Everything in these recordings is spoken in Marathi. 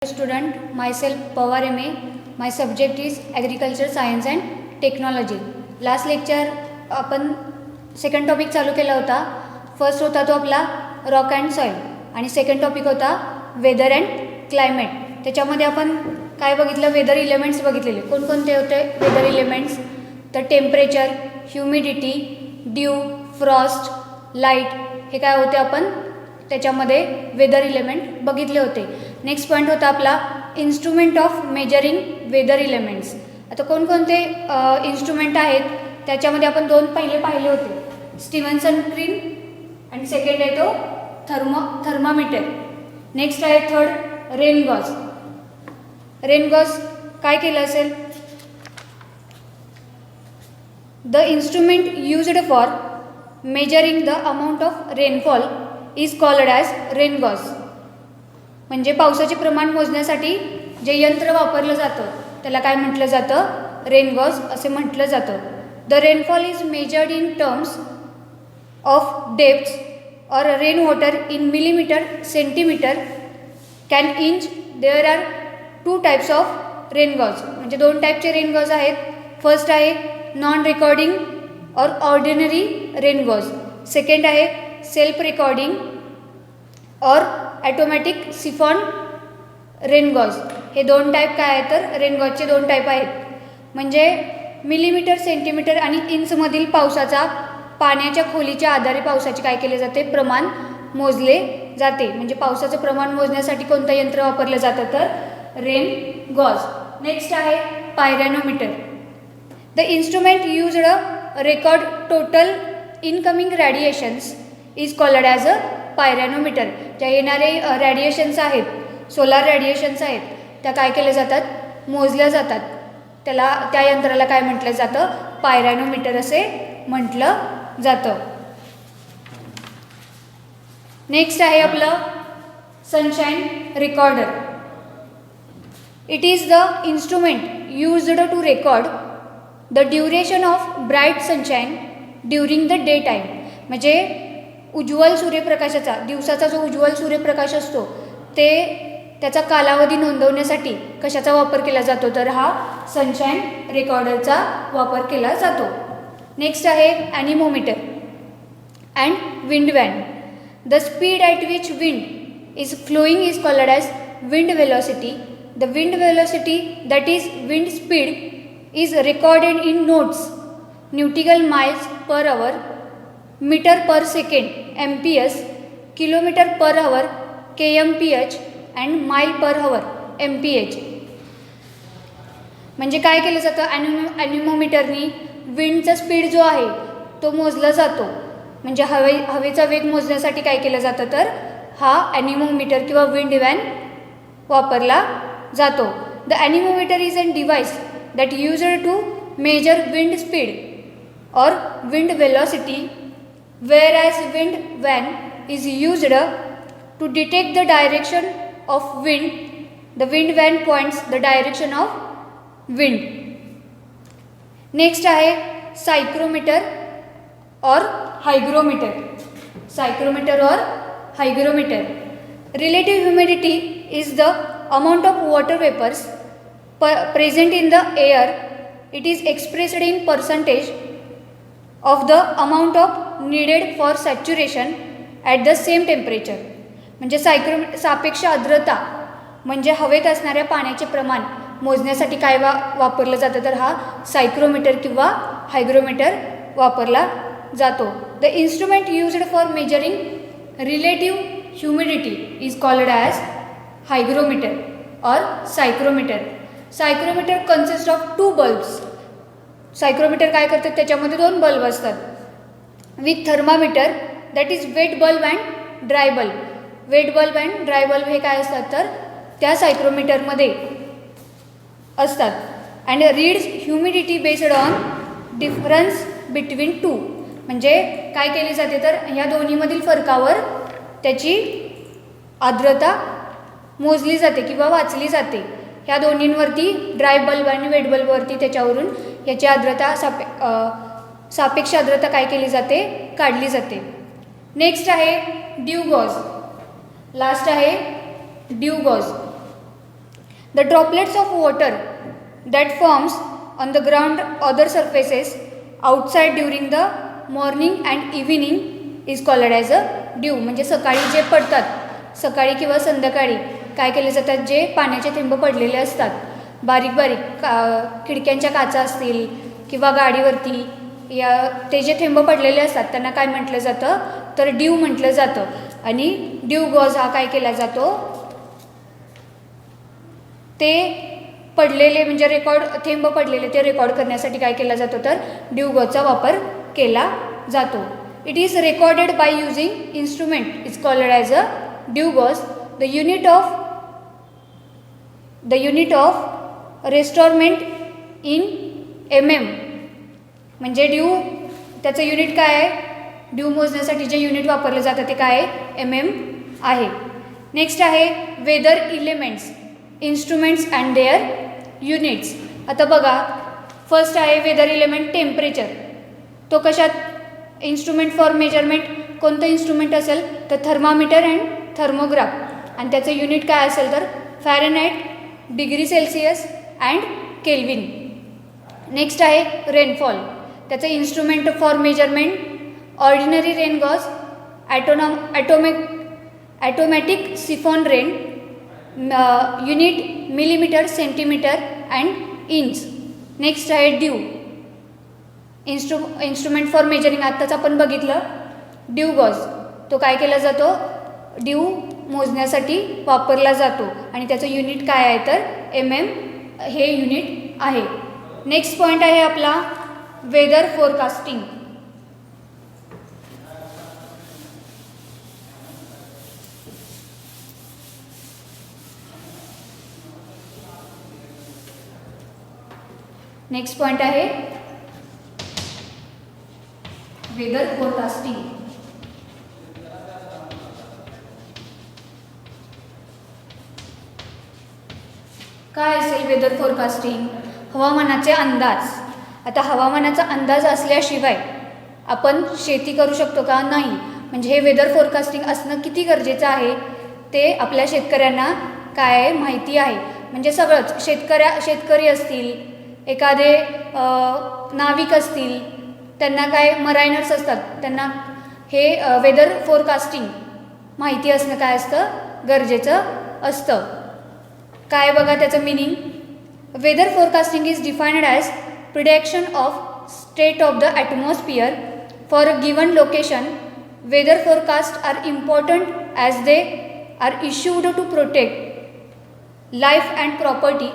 Student, myself Pawar MA. My subject is Agriculture Science and Technology. Last lecture आपण सेकंड टॉपिक चालू केला होता. फर्स्ट होता तो आपला रॉक अँड सॉईल आणि सेकंड टॉपिक होता वेदर अँड क्लायमेट. त्याच्यामध्ये आपण काय बघितलं, वेदर इलेमेंट्स बघितलेले. कोणकोणते होते वेदर इलेमेंट्स? तर temperature, humidity, due, Frost, light हे काय होते आपण त्याच्यामध्ये वेदर इलेमेंट बघितले होते. नेक्स्ट पॉईंट होता आपला instrument of measuring weather elements. आता कोणकोणते इन्स्ट्रुमेंट आहेत त्याच्यामध्ये आपण दोन पाहिले होते, स्टीव्हन्सन स्क्रीन आणि सेकंड आहे तो थर्मामीटर. नेक्स्ट आहे third rain gauge. Rain gauge काय केलं असेल? The instrument used for measuring the amount of rainfall is called as rain gauge. म्हणजे पावसाचे प्रमाण मोजण्यासाठी जे यंत्र वापरलं जातं त्याला काय म्हटलं जातं? रेन गॉज असे म्हटलं जातं. The rainfall is measured in terms of depths or rain water in millimetre centimetre can inch. There are two types of rain gauge. म्हणजे दोन टाईपचे रेन गॉज आहेत. फर्स्ट आहे non recording or ordinary rain gauge. Second आहे self recording or automatic siphon rain gauge. हे दोन टाईप काय आहेत? तर रेन गॉजचे दोन टाईप आहेत. म्हणजे मिलीमीटर सेंटीमीटर आणि इंचमधील पावसाचा पाण्याच्या खोलीच्या आधारे पावसाचे काय केले जाते? प्रमाण मोजले जाते. म्हणजे पावसाचं प्रमाण मोजण्यासाठी कोणतं यंत्र वापरलं जातं? तर रेन गॉज. नेक्स्ट आहे pyranometer. The instrument used record total incoming radiations is called as a pyranometer. ज्या येणारे रॅडिएशन्स आहेत, सोलार रॅडिएशन्स आहेत, त्या काय केल्या जातात? मोजल्या जातात. त्या यंत्राला काय म्हटलं जातं? पायरॅनोमीटर असे म्हटलं जातं. नेक्स्ट आहे आपलं sunshine recorder. It is the instrument used to record the duration of bright sunshine during the day time. म्हणजे उज्ज्वल सूर्यप्रकाशाचा, दिवसाचा जो उज्ज्वल सूर्यप्रकाश असतो त्याचा कालावधी नोंदवण्यासाठी कशाचा वापर केला जातो? तर हा सनशाईन रेकॉर्डरचा वापर केला जातो. नेक्स्ट आहे anemometer and wind vane. The speed at which wind is flowing is called as wind velocity. The wind velocity that is wind speed is recorded in knots, nautical miles per hour, metre per second MPS, kilometre per hour KMPH and mile per hour MPH. म्हणजे काय केलं जातं? ॲनिमोमीटरनी विंडचा स्पीड जो आहे तो मोजला जातो. म्हणजे हवेचा वेग मोजण्यासाठी काय केलं जातं? तर हा ॲनिमोमीटर किंवा विंड वॅन वापरला जातो. The anemometer is an device that used to measure wind speed or wind velocity, whereas wind van is used to detect the direction of wind. The wind van points the direction of wind. Next आहे सायक्रोमीटर और हायग्रोमीटर. सायक्रोमीटर और हायग्रोमीटर. Relative humidity is the amount of water vapors present in the air. It is expressed in percentage of the amount of needed for saturation at the same temperature. म्हणजे सापेक्ष आर्द्रता म्हणजे हवेत असणाऱ्या पाण्याचे प्रमाण मोजण्यासाठी काय वापरलं जातं? तर हा सायक्रोमीटर किंवा हायग्रोमीटर वापरला जातो. The instrument used for measuring relative humidity is called as hygrometer or psychrometer. Psychrometer consist of two bulbs. Psychrometer काय करतात? त्याच्यामध्ये दोन बल्ब असतात. With thermometer that is wet bulb and dry bulb. Wet bulb and dry bulb हे काय असतात? तर त्या सायक्रोमीटरमध्ये असतात. And reads humidity based on difference between two. म्हणजे काय केली जाते? तर ह्या दोन्हीमधील फरकावर त्याची आर्द्रता मोजली जाते किंवा वाचली जाते. ह्या दोन्हींवरती ड्राय बल्ब आणि वेट बल्बवरती त्याच्यावरून याची आर्द्रता सापेक्ष आर्द्रता काय केली जाते? काढली जाते. नेक्स्ट आहे ड्यू गॉज. लास्ट आहे dew gauge. The droplets of water that forms on the ground other surfaces outside during the morning and evening is called as a dew. म्हणजे सकाळी जे पडतात, सकाळी किंवा संध्याकाळी काय केले जातात, जे पाण्याचे थेंब पडलेले असतात बारीक बारीक खिडक्यांच्या काचा असतील किंवा गाडीवरती ते जे थेंब पडलेले असतात त्यांना काय म्हटलं जातं तर ड्यू म्हटलं जातं. आणि ड्यू गॉज हा काय केला जातो, ते पडलेले म्हणजे थेंब पडलेले ते रेकॉर्ड करण्यासाठी काय केला जातो तर ड्यू गॉजचा वापर केला जातो. It is recorded by using instrument is called as a dew gauge. The unit of measurement in MM. म्हणजे ड्यू त्याचं युनिट काय आहे, ड्यू मोजण्यासाठी जे युनिट वापरलं जातं ते काय आहे, MM आहे. नेक्स्ट आहे weather elements, instruments and their units. आता बघा, फर्स्ट आहे वेदर इलेमेंट टेम्परेचर. तो कशात इन्स्ट्रुमेंट फॉर मेजरमेंट कोणतं इन्स्ट्रुमेंट असेल तर थर्मामीटर अँड थर्मोग्राफ. आणि त्याचं युनिट काय असेल तर Fahrenheit, degree Celsius and Kelvin. Next आहे रेनफॉल. त्याचं instrument for measurement ordinary rain gauge, automatic siphon rain, unit millimetre, centimetre and inch. Next आहे ड्यू. इन्स्ट्रुमेंट फॉर मेजरिंग आत्ताच आपण बघितलं ड्यू गॉज. तो काय केला जातो, ड्यू मोजण्यासाठी वापरला जातो आणि त्याचं युनिट काय आहे तर MM हे युनिट आहे. नेक्स्ट पॉईंट आहे आपला वेदर फोरकास्टिंग. नेक्स्ट पॉईंट आहे वेदर फोरकास्टिंग. काय असेल वेदर फोरकास्टिंग, हवामानाचे अंदाज. आता हवामानाचा अंदाज असल्याशिवाय आपण शेती करू शकतो का, नाही. म्हणजे हे वेदर फोरकास्टिंग असणं किती गरजेचं आहे ते आपल्या शेतकऱ्यांना काय माहिती आहे. म्हणजे सगळंच शेतकरी असतील, एखादे नाविक असतील, त्यांना काय मरायनर्स असतात, त्यांना हे वेदर फोरकास्टिंग माहिती असणं काय असतं गरजेचं असतं. काय बघा त्याचं meaning. Weather forecasting is defined as prediction of state of the atmosphere for a given location. Weather forecast are important as they are issued to protect life and property,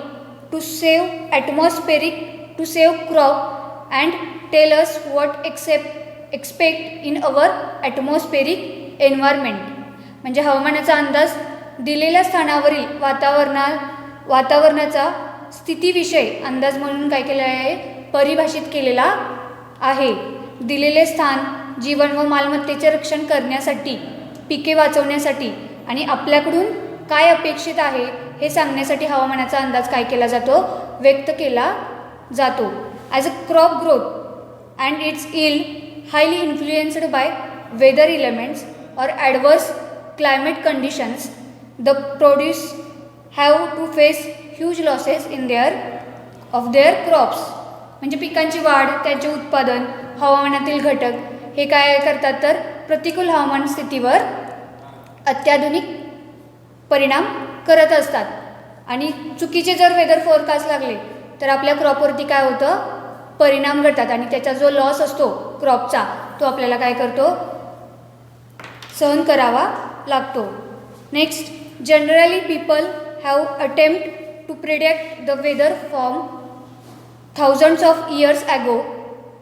to save atmospheric, to save crop and tell us what expect in our atmospheric environment. म्हणजे हवामानाचा अंदाज दिलेल्या स्थानावरील वातावरणाचा स्थितीविषयी अंदाज म्हणून काय केलं आहे, परिभाषित केलेला आहे. दिलेले स्थान जीवन व मालमत्तेचे रक्षण करण्यासाठी, पिके वाचवण्यासाठी आणि आपल्याकडून काय अपेक्षित आहे हे सांगण्यासाठी हवामानाचा अंदाज काय केला जातो, व्यक्त केला जातो. As a crop growth and its yield highly influenced by weather elements or adverse climate conditions, the produce have to face huge losses in their crops. म्हणजे पिकांची वाढ, त्यांचे उत्पादन, हवामानातील घटक हे काय करतात तर प्रतिकूल हवामान स्थितीवर अत्याधुनिक परिणाम करत असतात. आणि चुकीचे जर वेदर फोरकास्ट लागले तर आपल्या क्रॉपवरती काय होतं, परिणाम घडतात आणि त्याचा जो लॉस असतो क्रॉपचा तो आपल्याला काय करतो, सहन करावा लागतो. Next, generally people have attempt to predict the weather from thousands of years ago,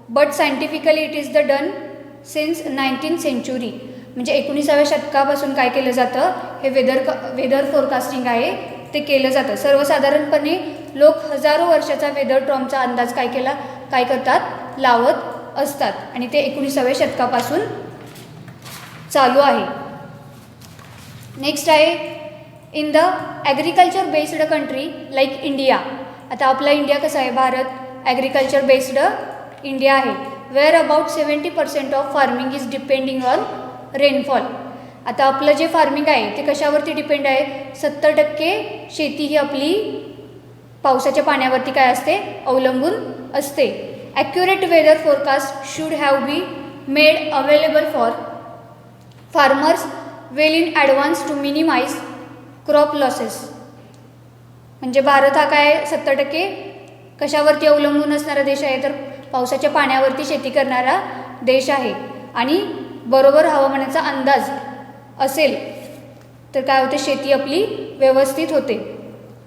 but scientifically it is the done since 19th century. म्हणजे 19व्या शतकापासून काय केलं जातं, हे वेदर फोरकास्टिंग आहे ते केलं जातं. सर्वसाधारणपणे लोक हजारो वर्षाचा वेदर ट्रॉमचा अंदाज काय करतात, लावत असतात आणि ते 19व्या शतकापासून चालू आहे. नेक्स्ट आहे in the agriculture based country like India. आता आपला इंडिया कसा आहे, भारत ॲग्रिकल्चर बेस्ड इंडिया आहे. Where about 70% of farming is depending on rainfall. आता आपलं जे फार्मिंग आहे ते कशावरती डिपेंड आहे, 70% शेती ही आपली पावसाच्या पाण्यावरती काय असते, अवलंबून असते. Accurate weather forecast should have be made available for farmers well in advance to minimise crop losses. म्हणजे भारत हा काय 70% कशावरती अवलंबून असणारा देश आहे, तर पावसाच्या पाण्यावरती शेती करणारा देश आहे. आणि बरोबर हवामानाचा अंदाज असेल तर काय होते, शेती आपली व्यवस्थित होते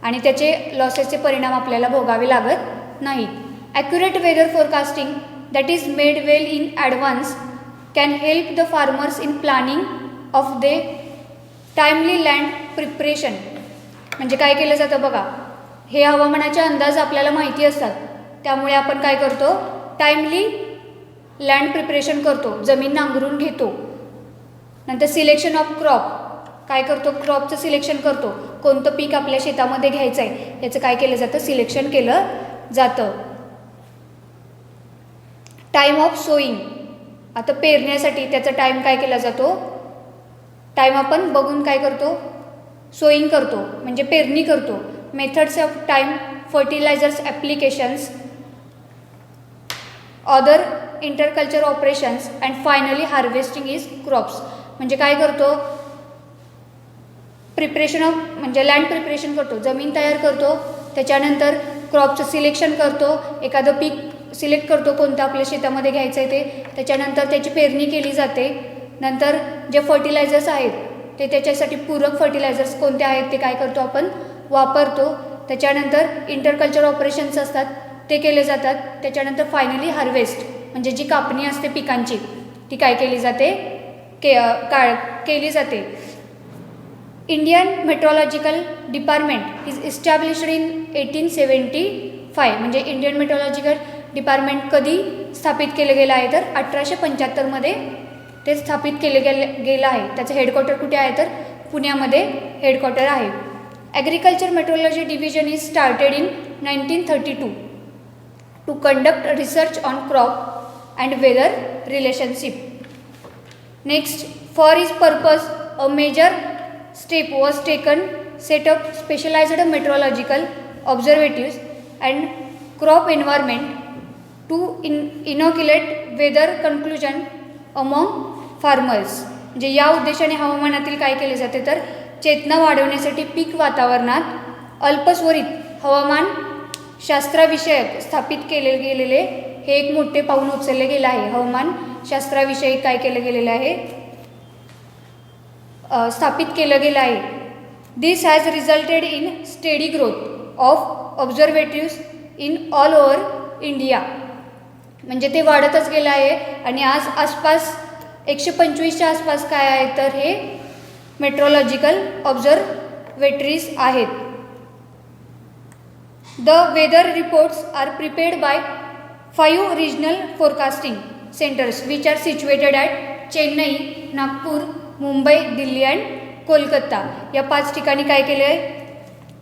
आणि त्याचे लॉसेसचे परिणाम आपल्याला भोगावे लागत नाही. Accurate weather forecasting that is made well in advance can help the farmers in planning of the timely land preparation. म्हणजे काय केलं जातं बघा, हे हवामानाचे अंदाज आपल्याला माहिती असतात, त्यामुळे आपण काय करतो, टाइमली लँड प्रिपरेशन करतो, जमीन नांगरून घेतो. नंतर सिलेक्शन ऑफ क्रॉप, काय करतो, क्रॉपचं सिलेक्शन करतो, कोणतं पीक आपल्या शेतामध्ये घ्यायचं आहे याचं काय केलं जातं, सिलेक्शन केलं जातं. टाईम ऑफ सोईंग, आता पेरण्यासाठी त्याचा टाईम काय केला जातो, टाईम आपण बघून काय करतो, सोईंग करतो म्हणजे पेरणी करतो. Methods of time, fertilisers applications, other interculture operations and finally harvesting is crops. म्हणजे काय करतो, प्रिपरेशन ऑफ म्हणजे लँड प्रिपरेशन करतो, जमीन तयार करतो, त्याच्यानंतर क्रॉपचं सिलेक्शन करतो, एखादं पीक सिलेक्ट करतो कोणतं आपल्या शेतामध्ये घ्यायचं आहे ते, त्याच्यानंतर त्याची पेरणी केली जाते. नंतर जे फर्टिलायझर्स आहेत ते त्याच्यासाठी पूरक फर्टिलायझर्स कोणते आहेत ते काय करतो आपण वापरतो. त्याच्यानंतर इंटरकल्चर ऑपरेशन्स असतात ते केले जातात. त्याच्यानंतर फायनली हार्वेस्ट म्हणजे जी कापणी असते पिकांची ती काय केली जाते, केली जाते. Indian meteorological department is established in 1875. म्हणजे इंडियन मेट्रोलॉजिकल डिपार्टमेंट कधी स्थापित केलं गेलं आहे, तर 1875मध्ये ते स्थापित केले गेलं आहे. त्याचं हेडक्वार्टर कुठे आहे, तर पुण्यामध्ये हेडक्वार्टर आहे. Agriculture meteorology division is started in 1932 to conduct research on crop and weather relationship. Next, for is purpose a major step was taken set up specialized meteorological observatories and crop environment to inoculate weather conclusion among farmers. म्हणजे या उद्देशाने हवामानातील काय केले जाते, तर चेतना वाढवण्यासाठी पीक वातावरणात अल्पस्वरित हवामान शास्त्राविषयक स्थापित केले गेलेले हे एक मोठे पाऊल उचलले गेले आहे. हवामान शास्त्राविषयी काय केलं गेलेलं आहे, स्थापित केलं गेलं आहे. This has resulted in steady growth of observatories in all over India. म्हणजे ते वाढतच गेलं आहे आणि आज आसपास 125च्या आसपास काय आहे, तर हे मेट्रोलॉजिकल ऑब्झर्वेटरीज आहेत. The weather reports are prepared by 5 regional forecasting centres which are situated at Chennai, Nagpur, Mumbai, Delhi and Kolkata. या 5 ठिकाणी काय केले आहे,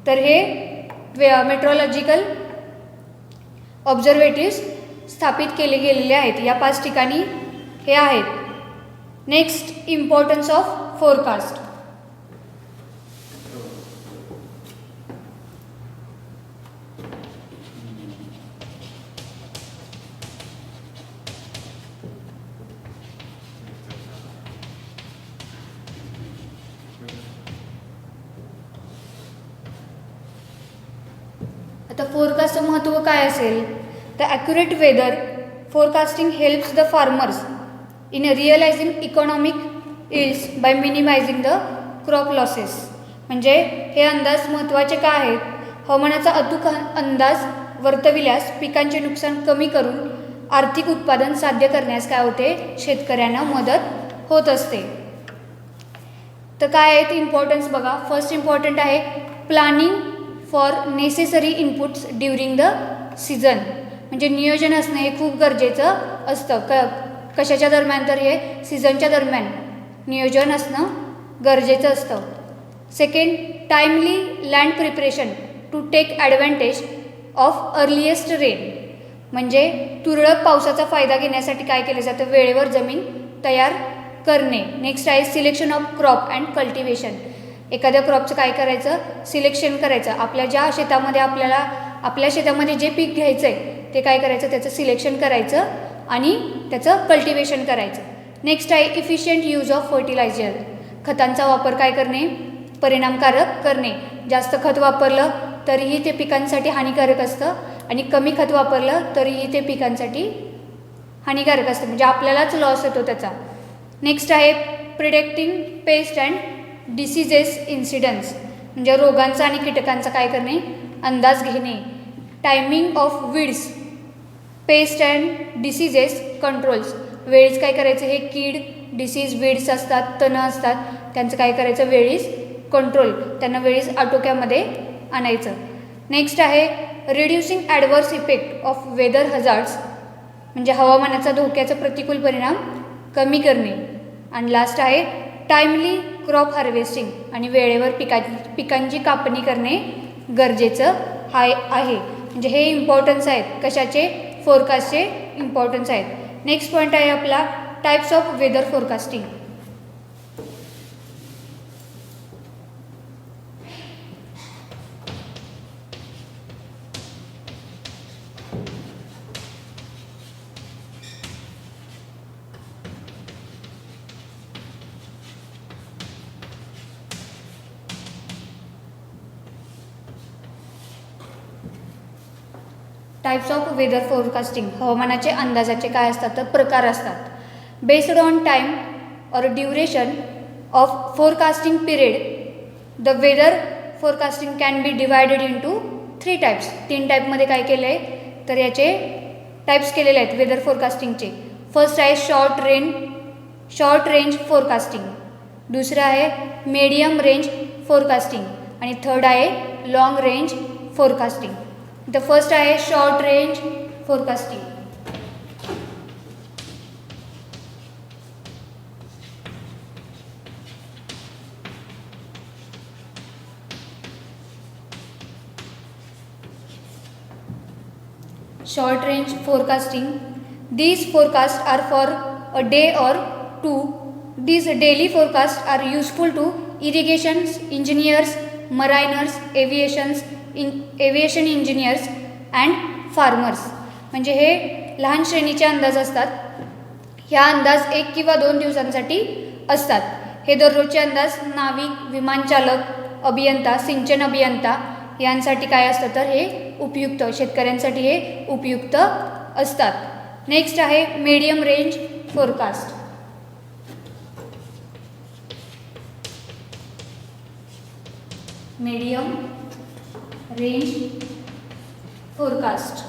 तर हे मेट्रोलॉजिकल ऑब्झर्वेटरीज स्थापित केले गेलेले आहेत. या 5 ठिकाणी हे आहेत. Next, importance of forecast. आता फोरकास्टचं महत्त्व काय असेल, तर accurate weather forecasting helps the farmers in realising economic ills by minimising the crop losses. म्हणजे हे अंदाज महत्त्वाचे का आहेत, हवामानाचा अचूक अंदाज वर्तविल्यास पिकांचे नुकसान कमी करून आर्थिक उत्पादन साध्य करण्यास काय होते, शेतकऱ्यांना मदत होत असते. तर काय आहेत इम्पॉर्टन्स बघा. फर्स्ट इम्पॉर्टंट आहे planning for necessary inputs during the season. म्हणजे नियोजन असणं हे खूप गरजेचं असतं. कशाच्या दरम्यान, तर हे सीझनच्या दरम्यान नियोजन असणं गरजेचं असतं. Second, timely land preparation to take advantage of earliest rain. म्हणजे तुरळक पावसाचा फायदा घेण्यासाठी काय केलं जातं, वेळेवर जमीन तयार करणे. नेक्स्ट आहे selection of crop and cultivation. एखाद्या क्रॉपचं काय करायचं, सिलेक्शन करायचं. आपल्या ज्या शेतामध्ये आपल्याला आपल्या शेतामध्ये जे पीक घ्यायचं आहे ते काय करायचं, त्याचं सिलेक्शन करायचं आणि त्याचं कल्टिवेशन करायचं. नेक्स्ट आहे इफिशियंट यूज ऑफ फर्टिलायझर. खतांचा वापर काय करणे, परिणामकारक करणे. जास्त खत वापरलं तरीही ते पिकांसाठी हानिकारक असतं आणि कमी खत वापरलं तरीही ते पिकांसाठी हानिकारक असतं, म्हणजे आपल्यालाच लॉस येतो त्याचा. नेक्स्ट आहे predicting paste and diseases incidence, म्हणजे रोगांचा आणि कीटकांचा काय करणे, अंदाज घेणे. Timing of weeds, paste and diseases controls. वेळीच काय करायचं, हे कीड, डिसीज, वीड्स असतात, तण असतात, त्यांचं काय करायचं, वेळीच कंट्रोल, त्यांना वेळीच आटोक्यामध्ये आणायचं. नेक्स्ट आहे reducing adverse effect of weather hazards, म्हणजे हवामानाचा धोक्याचा प्रतिकूल परिणाम कमी करणे. आणि लास्ट आहे टाइमली क्रॉप हार्वेस्टिंग, आणि वेळेवर पिकांची कापणी करणे गरजेचं आहे. म्हणजे हे इम्पॉर्टन्स आहेत, कशाचे, फोरकास्टचे इम्पॉर्टन्स आहेत. नेक्स्ट पॉईंट आहे आपला types of weather forecasting. Types of weather forecasting, हवामानाचे अंदाजाचे काय असतात, तर प्रकार असतात. Based on time or duration of forecasting period, the weather forecasting can be divided into 3 types. 3 टाईपमध्ये काय केलं आहे, तर याचे टाईप्स केलेले आहेत वेदर फोरकास्टिंगचे. फर्स्ट आहे शॉर्ट रेंज फोरकास्टिंग, दुसरं आहे मीडियम रेंज फोरकास्टिंग आणि थर्ड आहे long range forecasting. The first आहे short range forecasting. Short range forecasting. These forecasts are for a day or two. These daily forecasts are useful to irrigation engineers, mariners, aviation engineers and farmers. म्हणजे हे लहान श्रेणीचे अंदाज असतात. ह्या अंदाज 1 किंवा 2 दिवसांसाठी असतात. हे दररोजचे अंदाज नाविक, विमानचालक, अभियंता, सिंचन अभियंता यांसाठी काय असतं, तर हे उपयुक्त, शेतकऱ्यांसाठी हे उपयुक्त असतात. नेक्स्ट आहे medium range forecast. Medium range forecast,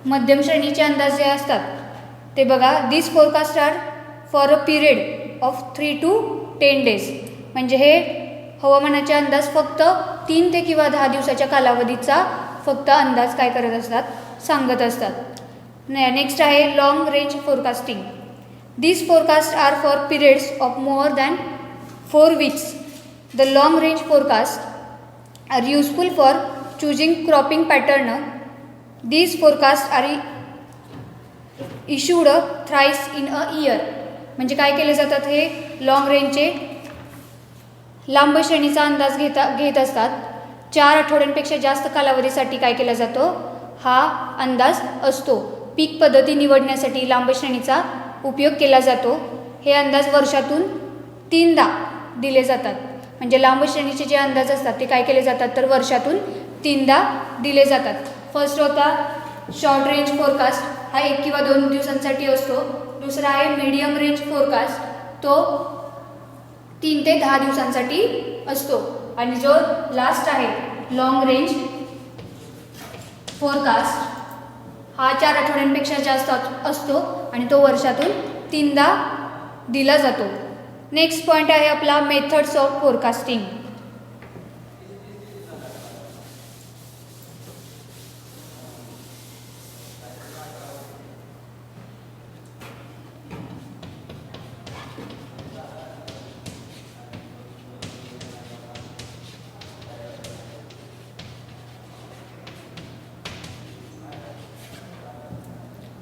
मध्यम श्रेणीचे अंदाज जे असतात ते बघा. This forecast are for a period of 3 to 10 days. म्हणजे हे हवामानाचे अंदाज फक्त 3 ते किंवा 10 दिवसाच्या कालावधीचा फक्त अंदाज काय करत असतात, सांगत असतात. नेक्स्ट आहे long range forecasting. This forecast are for periods of more than 4 weeks. The long range forecast are useful for choosing cropping pattern. These forecast are issued thrice in a year. म्हणजे काय केले जातात, हे लॉंग रेंजचे लांब श्रेणीचा अंदाज घेत असतात. 4 आठवड्यांपेक्षा जास्त कालावधीसाठी काय केला जातो, हा अंदाज असतो. पीक पद्धती निवडण्यासाठी लांब श्रेणीचा उपयोग केला जातो. हे अंदाज वर्षातून 3दा दिले जातात. म्हणजे लांब श्रेणीचे जे अंदाज असतात ते काय केले जातात, तर वर्षातून 3दा दिले जातात. फर्स्ट होता शॉर्ट रेंज फोरकास्ट, हा 1 किंवा 2 दिवसांसाठी असतो. दुसरा आहे मीडियम रेंज फोरकास्ट, तो 3 ते 10 दिवसांसाठी असतो. आणि जो लास्ट आहे लॉंग रेंज फोरकास्ट, हा 4 आठवड्यांपेक्षा जास्त असतो आणि तो वर्षातून 3दा दिला जातो. नेक्स्ट पॉईंट आहे आपला methods of forecasting.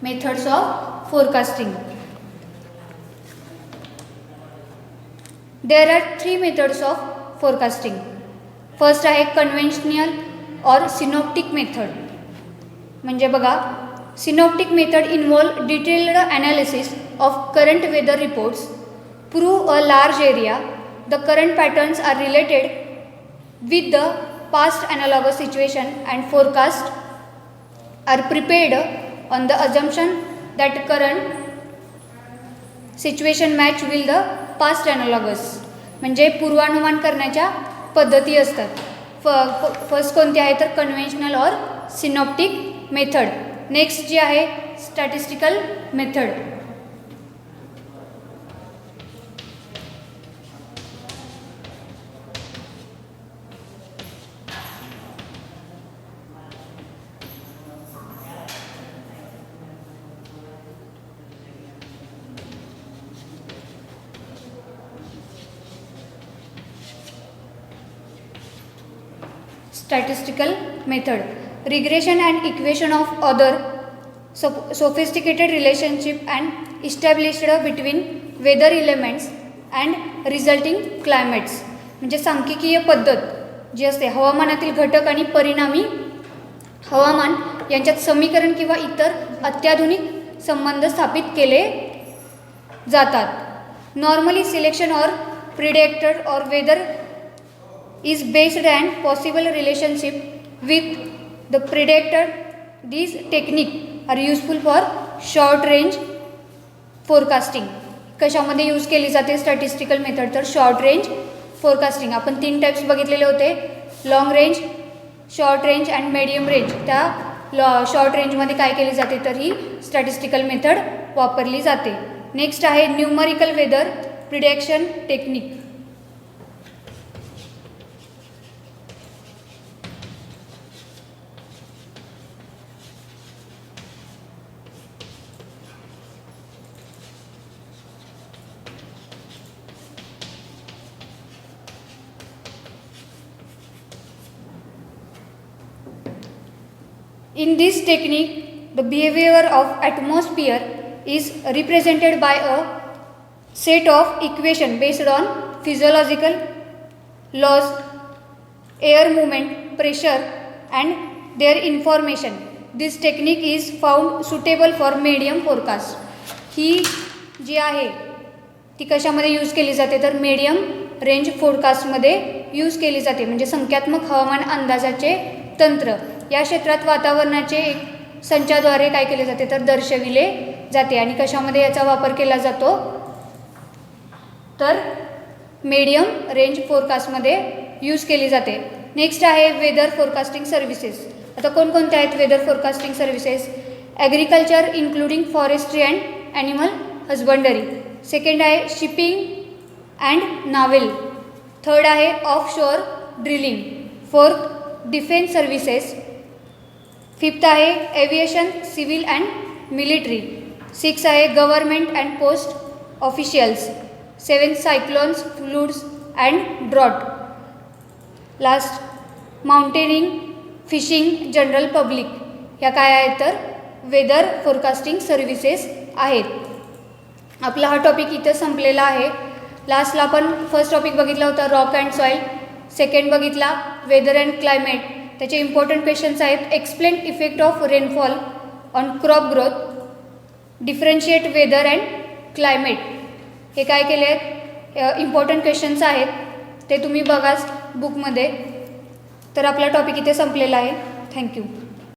Methods of forecasting. There are 3 methods of forecasting. First आहे conventional or synoptic method. म्हणजे बघा, synoptic method involve detailed analysis of current weather reports, prove a large area, the current patterns are related with the past analogous situation and forecast are prepared on the assumption that current situation match will the past analogous. म्हणजे पूर्वानुमान करण्याच्या पद्धती असतात. फर्स्ट कोणती आहे तर कन्व्हेन्शनल और सिनॉप्टिक मेथड. नेक्स्ट जी आहे statistical method. Statistical method. Regression and equation of other sophisticated relationship and established between weather elements and resulting climates. म्हणजे सांख्यिकीय पद्धत जी असते हवामानातील घटक आणि परिणामी हवामान यांच्यात समीकरण किंवा इतर अत्याधुनिक संबंध स्थापित केले जातात. नॉर्मली सिलेक्शन और प्रिडिक्टर और weather is based on possible relationship with the predictor. These techniques are useful for short range forecasting. कशामध्ये यूज केली जाते स्टॅटिस्टिकल मेथड तर शॉर्ट रेंज फोरकास्टिंग. आपण 3 टाइप्स बघितलेले होते, long range, short range and medium range. त्या शॉर्ट रेंजमध्ये काय केली जाते तर ही स्टॅटिस्टिकल मेथड वापरली जाते. नेक्स्ट आहे numerical weather prediction technique. In this technique, the behavior of atmosphere is represented by a set of equations based on physiological laws, air movement, pressure and their information. This technique is found suitable for medium forecast. ही जी आहे ती कशामध्ये यूज केली जाते तर मीडियम रेंज फोरकास्टमध्ये यूज केली जाते. म्हणजे संख्यात्मक हवामान अंदाजाचे तंत्र या क्षेत्रात वातावरणाचे एक संचाद्वारे काय केले जाते तर दर्शविले जाते. आणि कशामध्ये याचा वापर केला जातो तर मीडियम रेंज फोरकास्टमध्ये यूज केली जाते. नेक्स्ट आहे वेदर फोरकास्टिंग सर्व्हिसेस. आता कोणकोणत्या आहेत weather forecasting services? Agriculture including forestry and animal husbandry. Second आहे शिपिंग अँड नाव्हेल. थर्ड आहे offshore drilling. Fourth defence services. Fifth आहे aviation civil and military. Six आहे government and post officials. Seventh cyclones, floods and drought. Last mountaineering, fishing, general public. ह्या काय आहेत तर वेदर फोरकास्टिंग सर्व्हिसेस आहेत. आपला हा टॉपिक इथं संपलेला आहे. लास्टला आपण फर्स्ट टॉपिक बघितला होता रॉक अँड सॉईल. सेकंड बघितला वेदर अँड क्लायमेट. त्याचे इम्पॉर्टंट क्वेश्चन्स आहेत explain effect of rainfall on crop growth, differentiate weather and climate. हे काय केले आहेत इम्पॉर्टंट क्वेश्चन्स आहेत, ते तुम्ही बघाच बुकमध्ये. तर आपला टॉपिक इथे संपलेला आहे. थँक्यू.